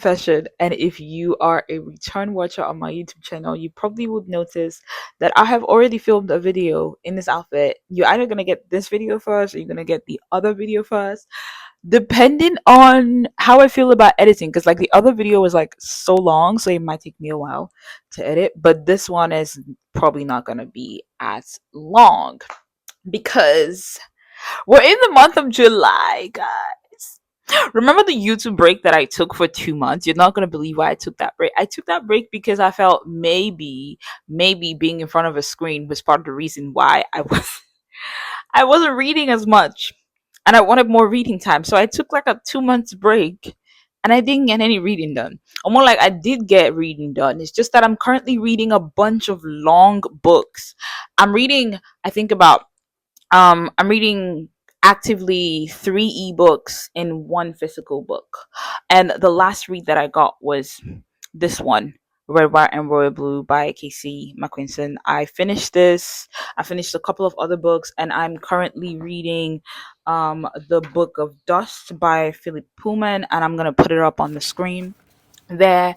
confession, and if you are a return watcher on my YouTube channel, you probably would notice that I have already filmed a video in this outfit. You're either gonna get this video first or you're gonna get the other video first, depending on how I feel about editing. Because like the other video was like so long, so it might take me a while to edit, but this one is probably not gonna be as long because we're in the month of July, guys. Remember the YouTube break that I took for 2 months? You're not gonna believe why I took that break. I took that break because I felt maybe being in front of a screen was part of the reason why I wasn't reading as much, and I wanted more reading time. So I took like a 2 months break, and I didn't get any reading done. Or more like I did get reading done. It's just that I'm currently reading a bunch of long books. I'm reading, I think about I'm reading actively 3 ebooks in one physical book. And the last read that I got was this one, Red, White, and Royal Blue by Casey McQuinson. I finished this. I finished a couple of other books, and I'm currently reading the Book of Dust by Philip Pullman, and I'm gonna put it up on the screen there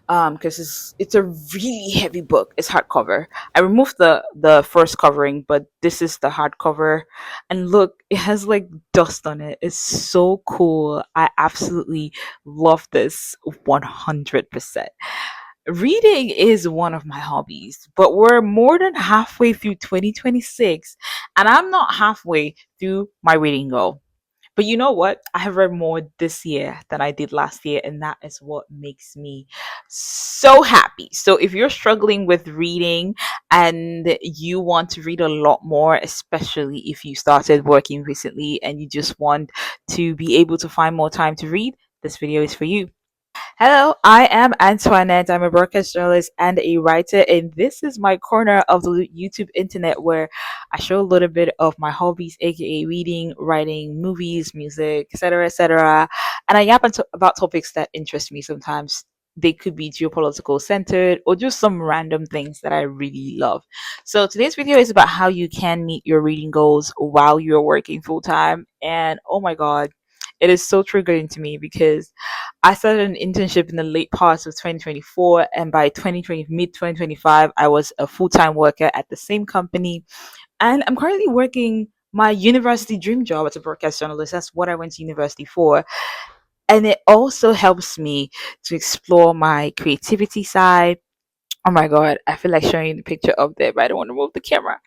because it's a really heavy book. It's hardcover. I removed the first covering, but this is the hardcover, and look, it has like dust on it. It's so cool. I absolutely love this 100%. Reading is one of my hobbies, but we're more than halfway through 2026, and I'm not halfway through my reading goal. But you know what? I have read more this year than I did last year, and that is what makes me so happy. So, if you're struggling with reading and you want to read a lot more, especially if you started working recently and you just want to be able to find more time to read, this video is for you. Hello, I am Antoinette. I'm a broadcast journalist and a writer, and this is my corner of the YouTube internet where I show a little bit of my hobbies, aka reading, writing, movies, music, etc., etc. And I yap about topics that interest me sometimes. They could be geopolitical centered or just some random things that I really love. So today's video is about how you can meet your reading goals while you're working full time. And oh my god, it is so triggering to me because I started an internship in the late parts of 2024, and by 2020, mid 2025, I was a full time worker at the same company. And I'm currently working my university dream job as a broadcast journalist. That's what I went to university for. And it also helps me to explore my creativity side. Oh my god, I feel like showing you the picture up there, but I don't want to move the camera.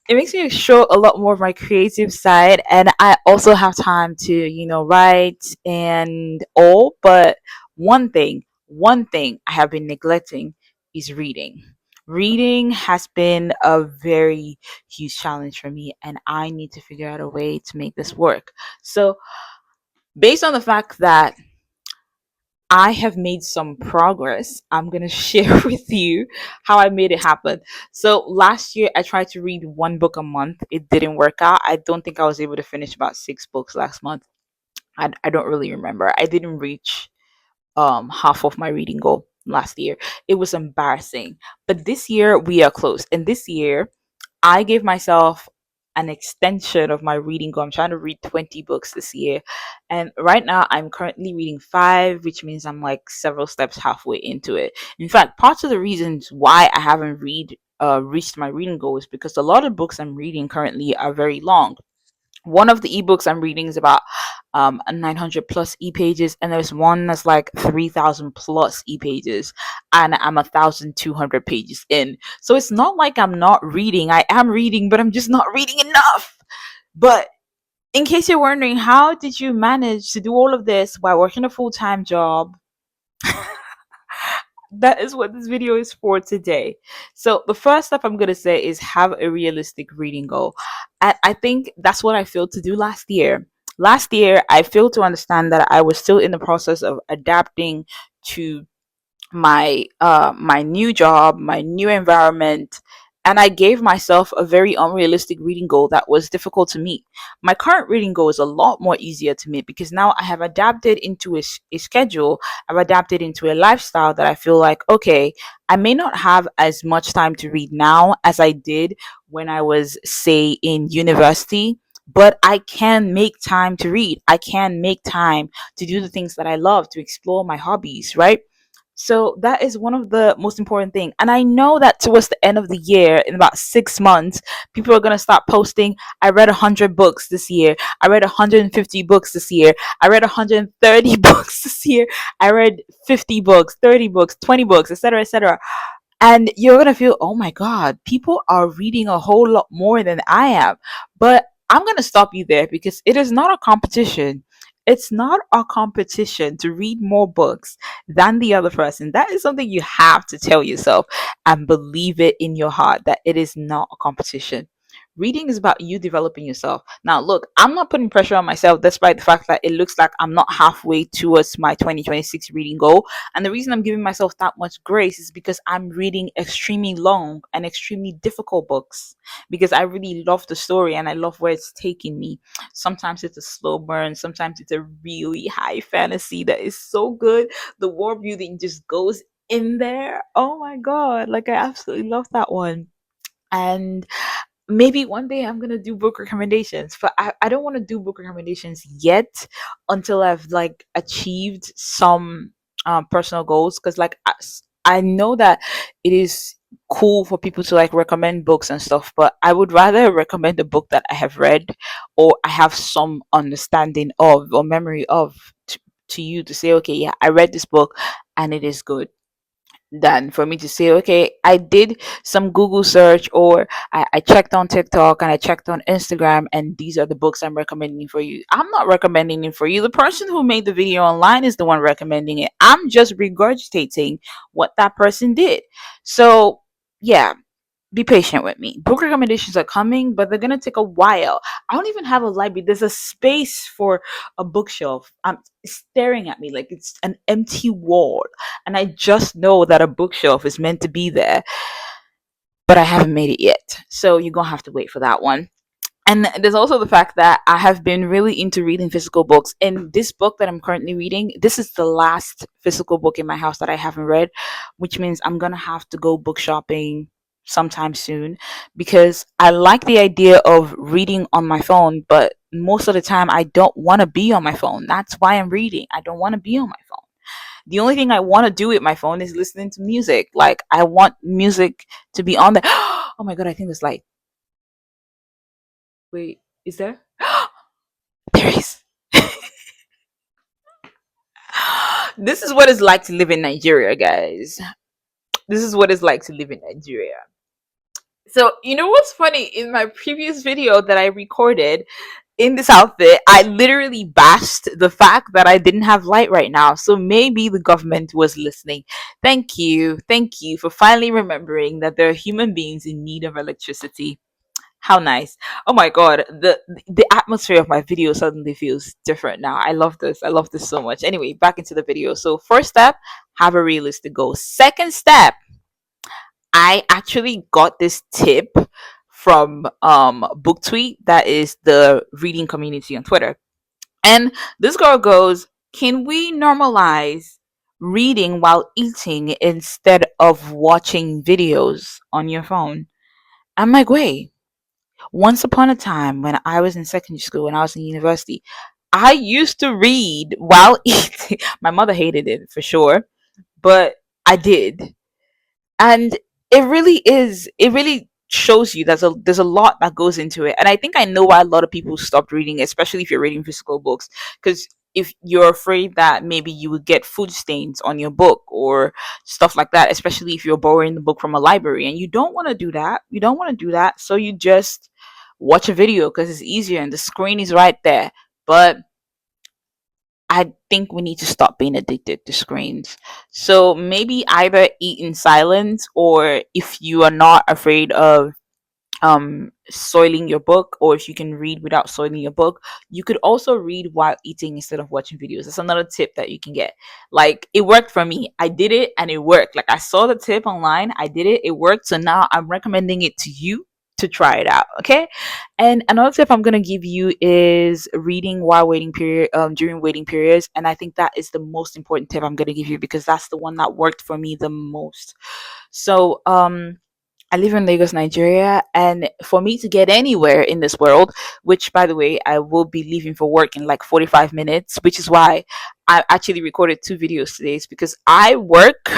It makes me show a lot more of my creative side, and I also have time to write and all. But one thing I have been neglecting is reading has been a very huge challenge for me, and I need to figure out a way to make this work. So based on the fact that I have made some progress, I'm going to share with you how I made it happen. So, last year I tried to read one book a month. It didn't work out. I don't think I was able to finish about 6 books last month. I don't really remember. I didn't reach half of my reading goal last year. It was embarrassing. But this year we are close. And this year I gave myself an extension of my reading goal. I'm trying to read 20 books this year. And right now, I'm currently reading five, which means I'm like several steps halfway into it. In fact, parts of the reasons why I haven't reached my reading goal is because a lot of books I'm reading currently are very long. One of the ebooks I'm reading is about 900 plus e-pages, and there's one that's like 3,000 plus e-pages, and I'm 1,200 pages in. So it's not like I'm not reading. I am reading, but I'm just not reading enough. But in case you're wondering, how did you manage to do all of this while working a full-time job? That is what this video is for today. So the first step I'm going to say is have a realistic reading goal. I think that's what I failed to do last year. Last year, I failed to understand that I was still in the process of adapting to my new job, my new environment, and I gave myself a very unrealistic reading goal that was difficult to meet. My current reading goal is a lot more easier to meet because now I have adapted into a schedule. I've adapted into a lifestyle that I feel like, okay, I may not have as much time to read now as I did when I was, say, in university. but I can make time to read. I can make time to do the things that I love, to explore my hobbies, right? So that is one of the most important thing. And I know that towards the end of the year, in about 6 months, people are gonna start posting, I read 100 books this year. I read 150 books this year. I read 130 books this year. I read 50 books, 30 books, 20 books, etc., etc. And you're gonna feel, oh my god, people are reading a whole lot more than I am. But I'm gonna stop you there because it is not a competition. It's not a competition to read more books than the other person. That is something you have to tell yourself and believe it in your heart that it is not a competition. Reading is about you developing yourself. Now, look, I'm not putting pressure on myself despite the fact that it looks like I'm not halfway towards my 2026 reading goal. And the reason I'm giving myself that much grace is because I'm reading extremely long and extremely difficult books because I really love the story and I love where it's taking me. Sometimes it's a slow burn, sometimes it's a really high fantasy that is so good. The world building just goes in there. Oh my god, like I absolutely love that one. And maybe one day I'm gonna do book recommendations, but I don't want to do book recommendations yet until I've like achieved some personal goals. Because like I know that it is cool for people to like recommend books and stuff, but I would rather recommend a book that I have read or I have some understanding of or memory of to you to say, okay, yeah, I read this book and it is good, than for me to say, okay, I did some Google search or I checked on TikTok and I checked on Instagram and these are the books I'm recommending for you. I'm not recommending it for you. The person who made the video online is the one recommending it. I'm just regurgitating what that person did. So, yeah, be patient with me. Book recommendations are coming, but they're gonna take a while. I don't even have a library. There's a space for a bookshelf. I'm staring at me like it's an empty wall, and I just know that a bookshelf is meant to be there, but I haven't made it yet. So you're gonna have to wait for that one. And there's also the fact that I have been really into reading physical books. And this book that I'm currently reading, this is the last physical book in my house that I haven't read, which means I'm going to have to go book shopping sometime soon because I like the idea of reading on my phone, but most of the time I don't want to be on my phone. That's why I'm reading. I don't want to be on my phone. The only thing I want to do with my phone is listening to music. Like I want music to be on there. Oh my god, I think there's like, wait, is there? There is. This is what it's like to live in Nigeria, guys. This is what it's like to live in Nigeria. So, you know what's funny? In my previous video that I recorded in this outfit, I literally bashed the fact that I didn't have light right now. So maybe the government was listening. Thank you. Thank you for finally remembering that there are human beings in need of electricity. How nice. Oh my god, the atmosphere of my video suddenly feels different now. I love this. I love this so much. Anyway, back into the video. So first step, have a realistic goal. Second step, I actually got this tip from BookTweet, that is the reading community on Twitter. And this girl goes, "Can we normalize reading while eating instead of watching videos on your phone?" I'm like, wait, once upon a time when I was in secondary school, when I was in university, I used to read while eating. My mother hated it for sure, but I did. And it really shows you there's a lot that goes into it. And I think I know why a lot of people stopped reading, especially if you're reading physical books, because if you're afraid that maybe you would get food stains on your book or stuff like that, especially if you're borrowing the book from a library and you don't want to do that. You don't want to do that. So you just watch a video because it's easier and the screen is right there. But I think we need to stop being addicted to screens. So maybe either eat in silence, or if you are not afraid of soiling your book, or if you can read without soiling your book, you could also read while eating instead of watching videos. That's another tip that you can get. Like it worked for me. I did it and it worked. Like I saw the tip online, I did it, it worked. So now I'm recommending it to you to try it out. Okay. And another tip I'm gonna give you is reading while waiting period during waiting periods. And I think that is the most important tip I'm gonna give you because that's the one that worked for me the most. So I live in Lagos, Nigeria, and for me to get anywhere in this world, which by the way, I will be leaving for work in like 45 minutes, which is why I actually recorded two videos today, is because I work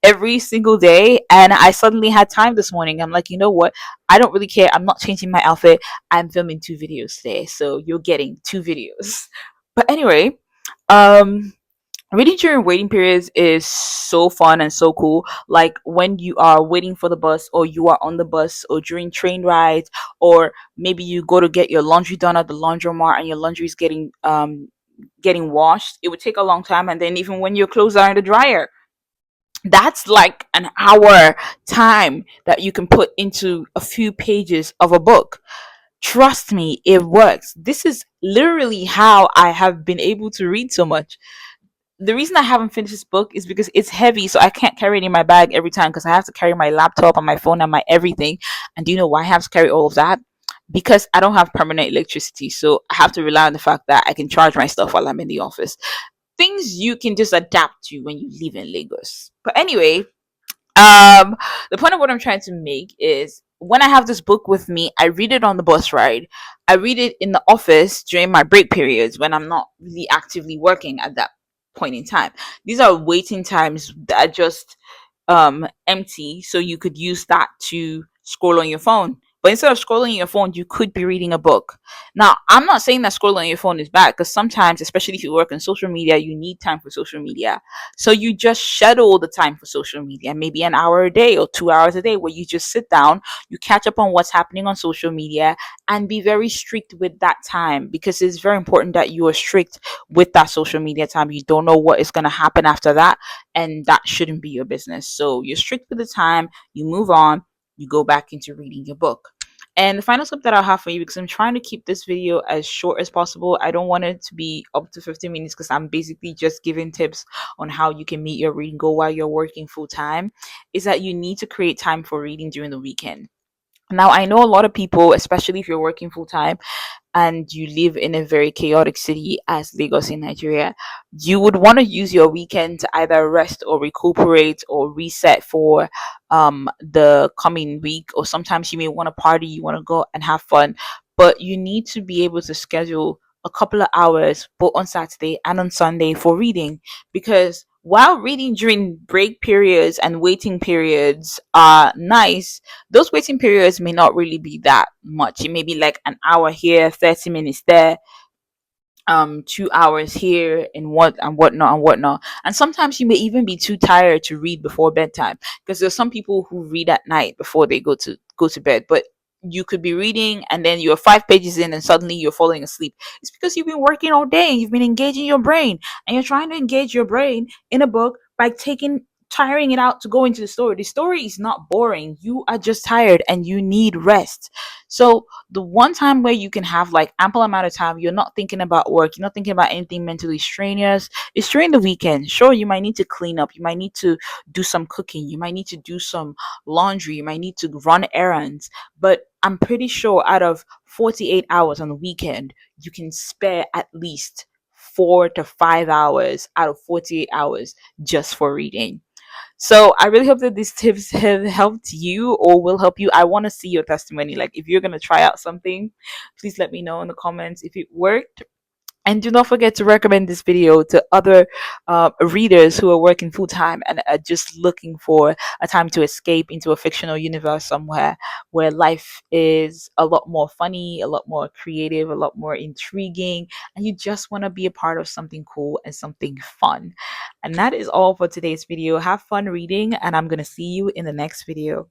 every single day and I suddenly had time this morning. I'm like, you know what? I don't really care. I'm not changing my outfit. I'm filming two videos today. So you're getting two videos. But anyway, um reading during waiting periods is so fun and so cool. Like when you are waiting for the bus, or you are on the bus, or during train rides, or maybe you go to get your laundry done at the laundromat and your laundry is getting washed. It would take a long time, and then even when your clothes are in the dryer, that's like an hour time that you can put into a few pages of a book. Trust me, it works. This is literally how I have been able to read so much. The reason I haven't finished this book is because it's heavy, so I can't carry it in my bag every time, because I have to carry my laptop and my phone and my everything. And do you know why I have to carry all of that? Because I don't have permanent electricity, so I have to rely on the fact that I can charge my stuff while I'm in the office. Things you can just adapt to when you live in Lagos. But anyway, the point of what I'm trying to make is, when I have this book with me, I read it on the bus ride. I read it in the office during my break periods when I'm not really actively working at that point in time. These are waiting times that are just empty, so you could use that to scroll on your phone. But instead of scrolling on your phone, you could be reading a book. Now, I'm not saying that scrolling on your phone is bad, because sometimes, especially if you work on social media, you need time for social media. So you just schedule the time for social media, maybe an hour a day or 2 hours a day, where you just sit down, you catch up on what's happening on social media, and be very strict with that time, because it's very important that you are strict with that social media time. You don't know what is going to happen after that, and that shouldn't be your business. So you're strict with the time, you move on, you go back into reading your book. And the final tip that I'll have for you, because I'm trying to keep this video as short as possible, I don't want it to be up to 15 minutes, because I'm basically just giving tips on how you can meet your reading goal while you're working full time, is that you need to create time for reading during the weekend. Now, I know a lot of people, especially if you're working full time and you live in a very chaotic city as Lagos in Nigeria, you would want to use your weekend to either rest or recuperate or reset for the coming week. Or sometimes you may want to party, you want to go and have fun, but you need to be able to schedule a couple of hours both on Saturday and on Sunday for reading. Because while reading during break periods and waiting periods are nice, those waiting periods may not really be that much. It may be like an hour here, 30 minutes there, 2 hours here, and whatnot. And sometimes you may even be too tired to read before bedtime, because there's some people who read at night before they go to bed. But you could be reading and then you're 5 pages in and suddenly you're falling asleep. It's because you've been working all day and you've been engaging your brain, and you're trying to engage your brain in a book by taking tiring it out to go into the story. The story is not boring. You are just tired and you need rest. So the one time where you can have like ample amount of time, you're not thinking about work, you're not thinking about anything mentally strenuous, it's during the weekend. Sure, you might need to clean up, you might need to do some cooking, you might need to do some laundry, you might need to run errands, but I'm pretty sure out of 48 hours on the weekend, you can spare at least 4 to 5 hours out of 48 hours just for reading. So I really hope that these tips have helped you or will help you. I want to see your testimony. Like, if you're going to try out something, please let me know in the comments if it worked. And do not forget to recommend this video to other readers who are working full time and are just looking for a time to escape into a fictional universe somewhere where life is a lot more funny, a lot more creative, a lot more intriguing, and you just want to be a part of something cool and something fun. And that is all for today's video. Have fun reading, and I'm going to see you in the next video.